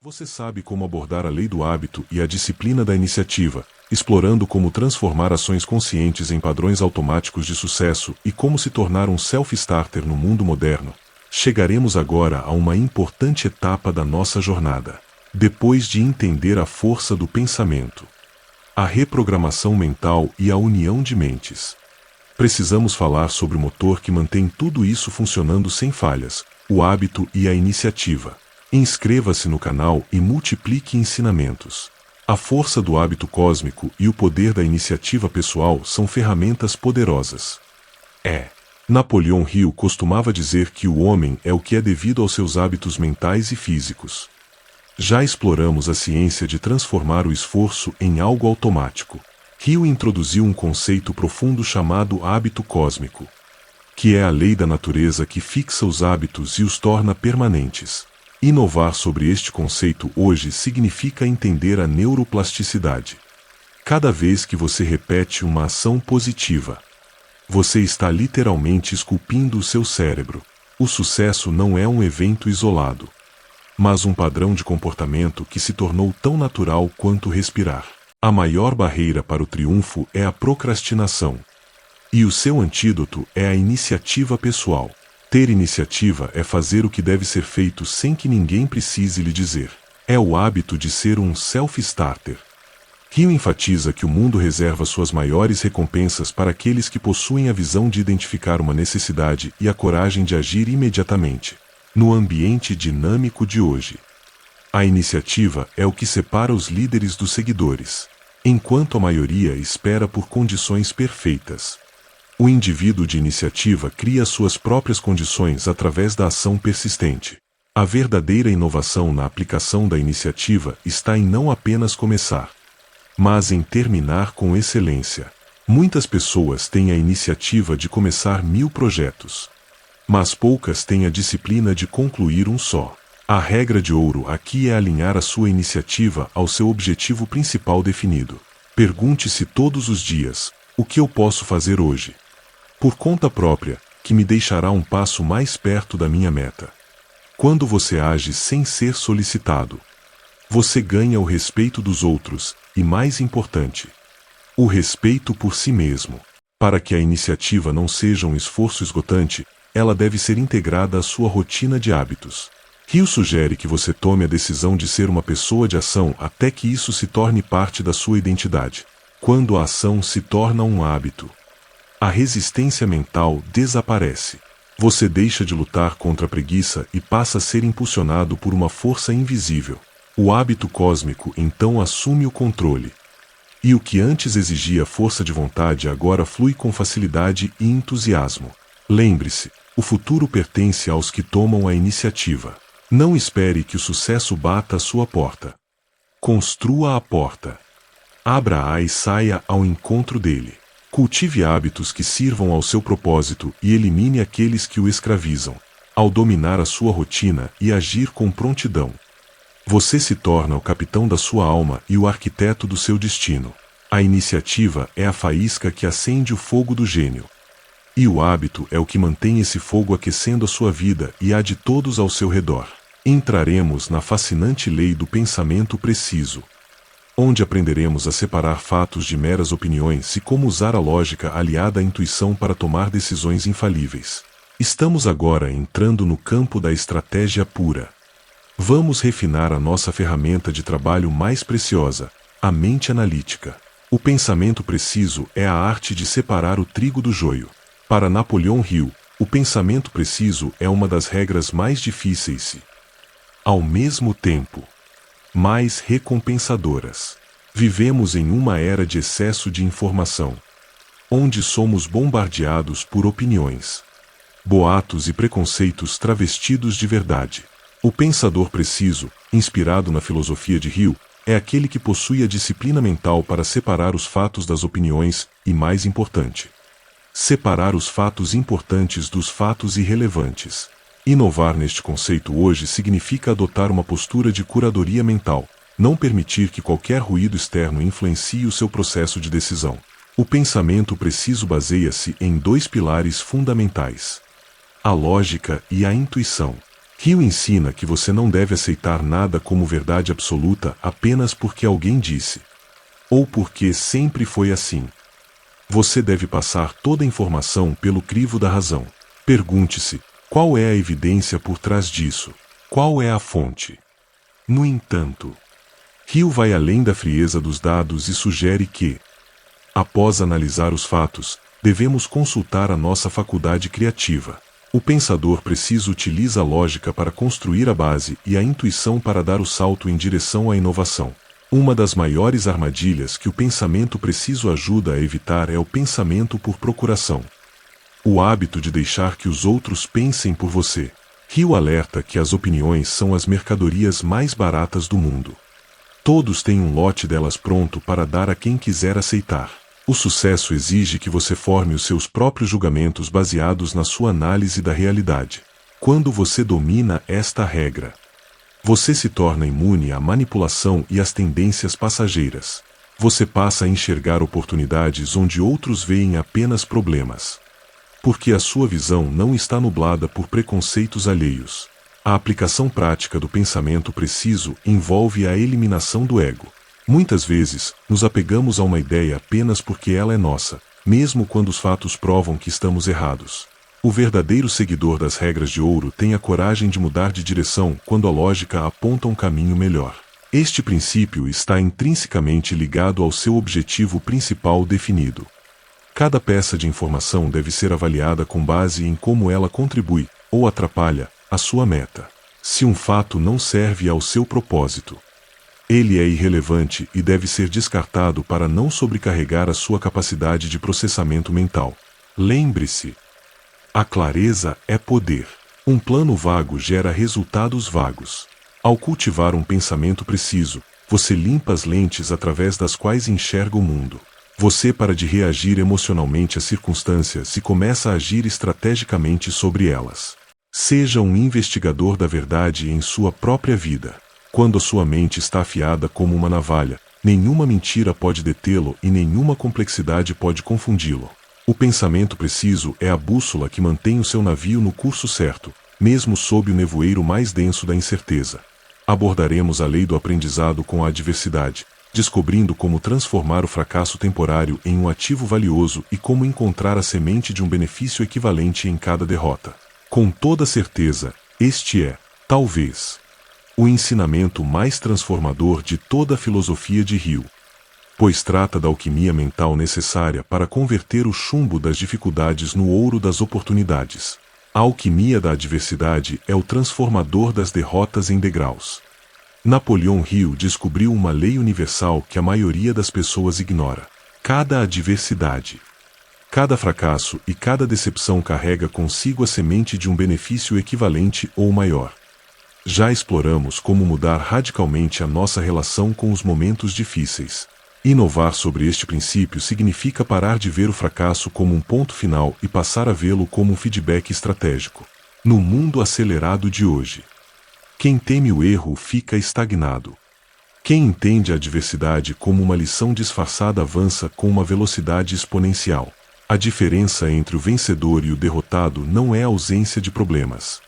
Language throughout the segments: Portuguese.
Você sabe como abordar a lei do hábito e a disciplina da iniciativa, explorando como transformar ações conscientes em padrões automáticos de sucesso e como se tornar um self-starter no mundo moderno. Chegaremos agora a uma importante etapa da nossa jornada. Depois de entender a força do pensamento, a reprogramação mental e a união de mentes, precisamos falar sobre o motor que mantém tudo isso funcionando sem falhas, o hábito e a iniciativa. Inscreva-se no canal e multiplique ensinamentos. A força do hábito cósmico e o poder da iniciativa pessoal são ferramentas poderosas. Napoleão Hill costumava dizer que o homem é o que é devido aos seus hábitos mentais e físicos. Já exploramos a ciência de transformar o esforço em algo automático. Hill introduziu um conceito profundo chamado hábito cósmico, que é a lei da natureza que fixa os hábitos e os torna permanentes. Inovar sobre este conceito hoje significa entender a neuroplasticidade. Cada vez que você repete uma ação positiva, você está literalmente esculpindo o seu cérebro. O sucesso não é um evento isolado, mas um padrão de comportamento que se tornou tão natural quanto respirar. A maior barreira para o triunfo é a procrastinação. E o seu antídoto é a iniciativa pessoal. Ter iniciativa é fazer o que deve ser feito sem que ninguém precise lhe dizer. É o hábito de ser um self-starter. Hill enfatiza que o mundo reserva suas maiores recompensas para aqueles que possuem a visão de identificar uma necessidade e a coragem de agir imediatamente. No ambiente dinâmico de hoje, a iniciativa é o que separa os líderes dos seguidores. Enquanto a maioria espera por condições perfeitas, o indivíduo de iniciativa cria suas próprias condições através da ação persistente. A verdadeira inovação na aplicação da iniciativa está em não apenas começar, mas em terminar com excelência. Muitas pessoas têm a iniciativa de começar 1000 projetos, mas poucas têm a disciplina de concluir um só. A regra de ouro aqui é alinhar a sua iniciativa ao seu objetivo principal definido. Pergunte-se todos os dias: o que eu posso fazer hoje, por conta própria, que me deixará um passo mais perto da minha meta? Quando você age sem ser solicitado, você ganha o respeito dos outros e, mais importante, o respeito por si mesmo. Para que a iniciativa não seja um esforço esgotante, ela deve ser integrada à sua rotina de hábitos. Hill sugere que você tome a decisão de ser uma pessoa de ação até que isso se torne parte da sua identidade. Quando a ação se torna um hábito, a resistência mental desaparece. Você deixa de lutar contra a preguiça e passa a ser impulsionado por uma força invisível. O hábito cósmico então assume o controle. E o que antes exigia força de vontade agora flui com facilidade e entusiasmo. Lembre-se, o futuro pertence aos que tomam a iniciativa. Não espere que o sucesso bata à sua porta. Construa a porta. Abra-a e saia ao encontro dele. Cultive hábitos que sirvam ao seu propósito e elimine aqueles que o escravizam. Ao dominar a sua rotina e agir com prontidão, você se torna o capitão da sua alma e o arquiteto do seu destino. A iniciativa é a faísca que acende o fogo do gênio. E o hábito é o que mantém esse fogo aquecendo a sua vida e a de todos ao seu redor. Entraremos na fascinante lei do pensamento preciso, onde aprenderemos a separar fatos de meras opiniões e como usar a lógica aliada à intuição para tomar decisões infalíveis. Estamos agora entrando no campo da estratégia pura. Vamos refinar a nossa ferramenta de trabalho mais preciosa, a mente analítica. O pensamento preciso é a arte de separar o trigo do joio. Para Napoleão Hill, o pensamento preciso é uma das regras mais difíceis e, ao mesmo tempo, mais recompensadoras. Vivemos em uma era de excesso de informação, onde somos bombardeados por opiniões, boatos e preconceitos travestidos de verdade. O pensador preciso, inspirado na filosofia de Hill, é aquele que possui a disciplina mental para separar os fatos das opiniões e, mais importante, separar os fatos importantes dos fatos irrelevantes. Inovar neste conceito hoje significa adotar uma postura de curadoria mental, não permitir que qualquer ruído externo influencie o seu processo de decisão. O pensamento preciso baseia-se em 2 pilares fundamentais: a lógica e a intuição. Ryu ensina que você não deve aceitar nada como verdade absoluta apenas porque alguém disse. Ou porque sempre foi assim. Você deve passar toda a informação pelo crivo da razão. Pergunte-se, qual é a evidência por trás disso? Qual é a fonte? No entanto, Ryu vai além da frieza dos dados e sugere que, após analisar os fatos, devemos consultar a nossa faculdade criativa. O pensador preciso utiliza a lógica para construir a base e a intuição para dar o salto em direção à inovação. Uma das maiores armadilhas que o pensamento preciso ajuda a evitar é o pensamento por procuração. O hábito de deixar que os outros pensem por você. Ryu alerta que as opiniões são as mercadorias mais baratas do mundo. Todos têm um lote delas pronto para dar a quem quiser aceitar. O sucesso exige que você forme os seus próprios julgamentos baseados na sua análise da realidade. Quando você domina esta regra, você se torna imune à manipulação e às tendências passageiras. Você passa a enxergar oportunidades onde outros veem apenas problemas. Porque a sua visão não está nublada por preconceitos alheios. A aplicação prática do pensamento preciso envolve a eliminação do ego. Muitas vezes, nos apegamos a uma ideia apenas porque ela é nossa, mesmo quando os fatos provam que estamos errados. O verdadeiro seguidor das regras de ouro tem a coragem de mudar de direção quando a lógica aponta um caminho melhor. Este princípio está intrinsecamente ligado ao seu objetivo principal definido. Cada peça de informação deve ser avaliada com base em como ela contribui, ou atrapalha, a sua meta. Se um fato não serve ao seu propósito, ele é irrelevante e deve ser descartado para não sobrecarregar a sua capacidade de processamento mental. Lembre-se, a clareza é poder. Um plano vago gera resultados vagos. Ao cultivar um pensamento preciso, você limpa as lentes através das quais enxerga o mundo. Você para de reagir emocionalmente às circunstâncias e começa a agir estrategicamente sobre elas. Seja um investigador da verdade em sua própria vida. Quando a sua mente está afiada como uma navalha, nenhuma mentira pode detê-lo e nenhuma complexidade pode confundi-lo. O pensamento preciso é a bússola que mantém o seu navio no curso certo, mesmo sob o nevoeiro mais denso da incerteza. Abordaremos a lei do aprendizado com a adversidade, descobrindo como transformar o fracasso temporário em um ativo valioso e como encontrar a semente de um benefício equivalente em cada derrota. Com toda certeza, este é, talvez, o ensinamento mais transformador de toda a filosofia de Ryu, pois trata da alquimia mental necessária para converter o chumbo das dificuldades no ouro das oportunidades. A alquimia da adversidade é o transformador das derrotas em degraus. Napoleão Hill descobriu uma lei universal que a maioria das pessoas ignora. Cada adversidade, cada fracasso e cada decepção carrega consigo a semente de um benefício equivalente ou maior. Já exploramos como mudar radicalmente a nossa relação com os momentos difíceis. Inovar sobre este princípio significa parar de ver o fracasso como um ponto final e passar a vê-lo como um feedback estratégico. No mundo acelerado de hoje, quem teme o erro fica estagnado. Quem entende a adversidade como uma lição disfarçada avança com uma velocidade exponencial. A diferença entre o vencedor e o derrotado não é a ausência de problemas,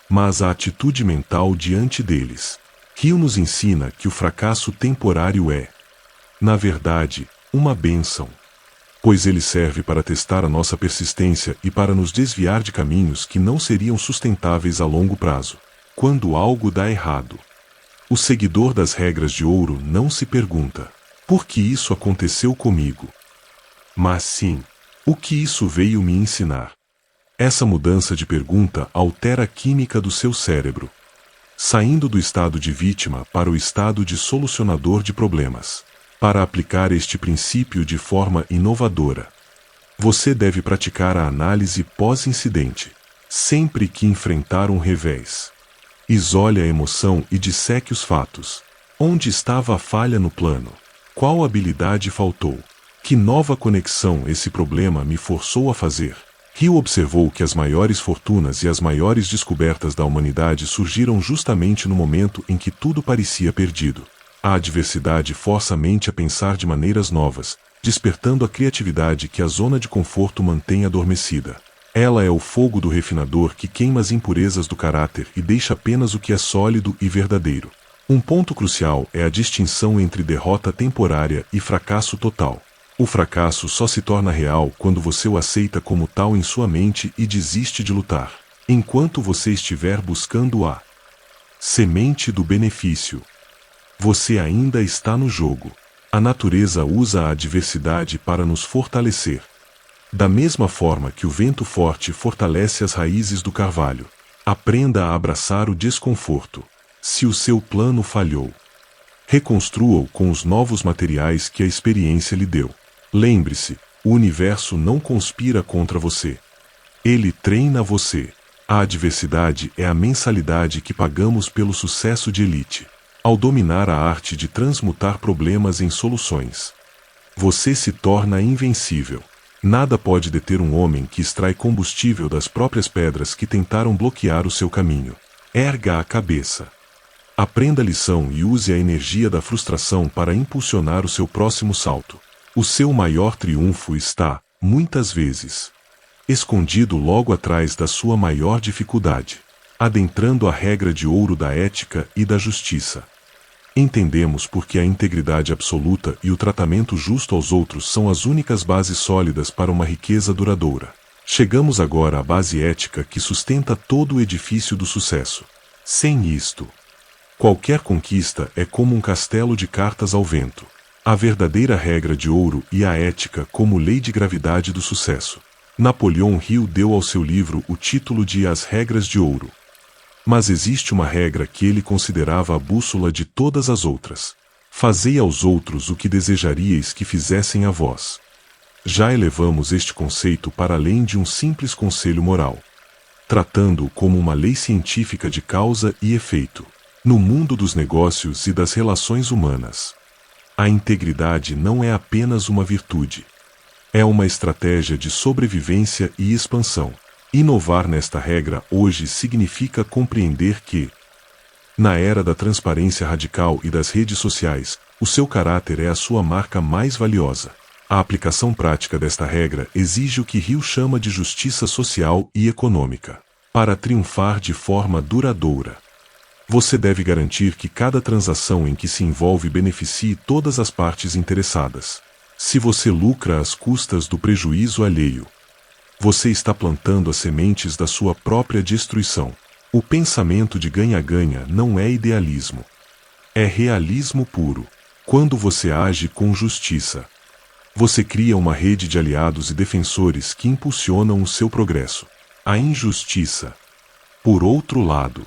mas a atitude mental diante deles. Hill nos ensina que o fracasso temporário é, na verdade, uma bênção, pois ele serve para testar a nossa persistência e para nos desviar de caminhos que não seriam sustentáveis a longo prazo. Quando algo dá errado, o seguidor das regras de ouro não se pergunta: por que isso aconteceu comigo? Mas sim, o que isso veio me ensinar? Essa mudança de pergunta altera a química do seu cérebro, saindo do estado de vítima para o estado de solucionador de problemas. Para aplicar este princípio de forma inovadora, você deve praticar a análise pós-incidente. Sempre que enfrentar um revés, isole a emoção e disseque os fatos. Onde estava a falha no plano? Qual habilidade faltou? Que nova conexão esse problema me forçou a fazer? Hill observou que as maiores fortunas e as maiores descobertas da humanidade surgiram justamente no momento em que tudo parecia perdido. A adversidade força a mente a pensar de maneiras novas, despertando a criatividade que a zona de conforto mantém adormecida. Ela é o fogo do refinador que queima as impurezas do caráter e deixa apenas o que é sólido e verdadeiro. Um ponto crucial é a distinção entre derrota temporária e fracasso total. O fracasso só se torna real quando você o aceita como tal em sua mente e desiste de lutar. Enquanto você estiver buscando a semente do benefício, você ainda está no jogo. A natureza usa a adversidade para nos fortalecer. Da mesma forma que o vento forte fortalece as raízes do carvalho, aprenda a abraçar o desconforto. Se o seu plano falhou, reconstrua-o com os novos materiais que a experiência lhe deu. Lembre-se, o universo não conspira contra você. Ele treina você. A adversidade é a mensalidade que pagamos pelo sucesso de elite. Ao dominar a arte de transmutar problemas em soluções, você se torna invencível. Nada pode deter um homem que extrai combustível das próprias pedras que tentaram bloquear o seu caminho. Erga a cabeça. Aprenda a lição e use a energia da frustração para impulsionar o seu próximo salto. O seu maior triunfo está, muitas vezes, escondido logo atrás da sua maior dificuldade. Adentrando a regra de ouro da ética e da justiça, entendemos porque a integridade absoluta e o tratamento justo aos outros são as únicas bases sólidas para uma riqueza duradoura. Chegamos agora à base ética que sustenta todo o edifício do sucesso. Sem isto, qualquer conquista é como um castelo de cartas ao vento. A verdadeira regra de ouro e a ética como lei de gravidade do sucesso. Napoleão Hill deu ao seu livro o título de As Regras de Ouro. Mas existe uma regra que ele considerava a bússola de todas as outras. Fazei aos outros o que desejaríeis que fizessem a vós. Já elevamos este conceito para além de um simples conselho moral, tratando-o como uma lei científica de causa e efeito. No mundo dos negócios e das relações humanas, a integridade não é apenas uma virtude. É uma estratégia de sobrevivência e expansão. Inovar nesta regra hoje significa compreender que, na era da transparência radical e das redes sociais, o seu caráter é a sua marca mais valiosa. A aplicação prática desta regra exige o que Hill chama de justiça social e econômica. Para triunfar de forma duradoura, você deve garantir que cada transação em que se envolve beneficie todas as partes interessadas. Se você lucra às custas do prejuízo alheio, você está plantando as sementes da sua própria destruição. O pensamento de ganha-ganha não é idealismo. É realismo puro. Quando você age com justiça, você cria uma rede de aliados e defensores que impulsionam o seu progresso. A injustiça, por outro lado,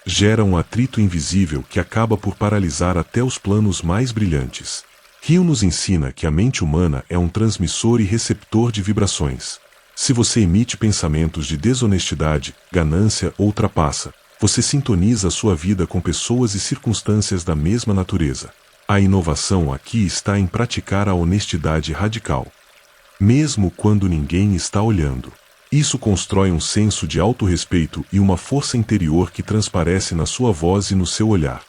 gera um atrito invisível que acaba por paralisar até os planos mais brilhantes. Hill nos ensina que a mente humana é um transmissor e receptor de vibrações. Se você emite pensamentos de desonestidade, ganância ou trapaça, você sintoniza a sua vida com pessoas e circunstâncias da mesma natureza. A inovação aqui está em praticar a honestidade radical, mesmo quando ninguém está olhando. Isso constrói um senso de autorrespeito e uma força interior que transparece na sua voz e no seu olhar,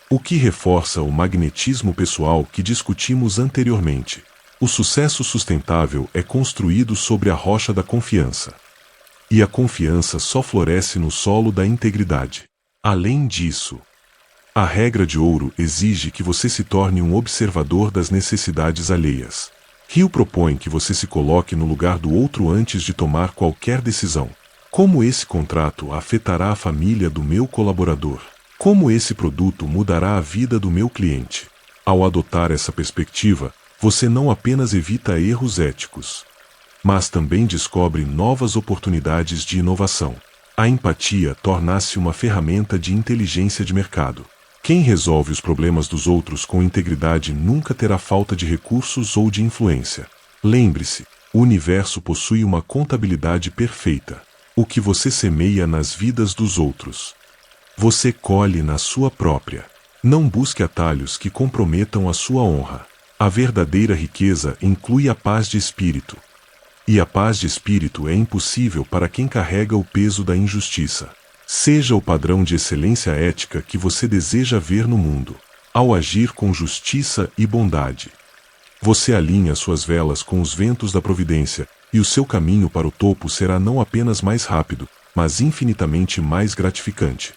o que reforça o magnetismo pessoal que discutimos anteriormente. O sucesso sustentável é construído sobre a rocha da confiança. E a confiança só floresce no solo da integridade. Além disso, a regra de ouro exige que você se torne um observador das necessidades alheias. Hill propõe que você se coloque no lugar do outro antes de tomar qualquer decisão. Como esse contrato afetará a família do meu colaborador? Como esse produto mudará a vida do meu cliente? Ao adotar essa perspectiva, você não apenas evita erros éticos, mas também descobre novas oportunidades de inovação. A empatia torna-se uma ferramenta de inteligência de mercado. Quem resolve os problemas dos outros com integridade nunca terá falta de recursos ou de influência. Lembre-se, o universo possui uma contabilidade perfeita. O que você semeia nas vidas dos outros, você colhe na sua própria. Não busque atalhos que comprometam a sua honra. A verdadeira riqueza inclui a paz de espírito. E a paz de espírito é impossível para quem carrega o peso da injustiça. Seja o padrão de excelência ética que você deseja ver no mundo. Ao agir com justiça e bondade, você alinha suas velas com os ventos da providência, e o seu caminho para o topo será não apenas mais rápido, mas infinitamente mais gratificante.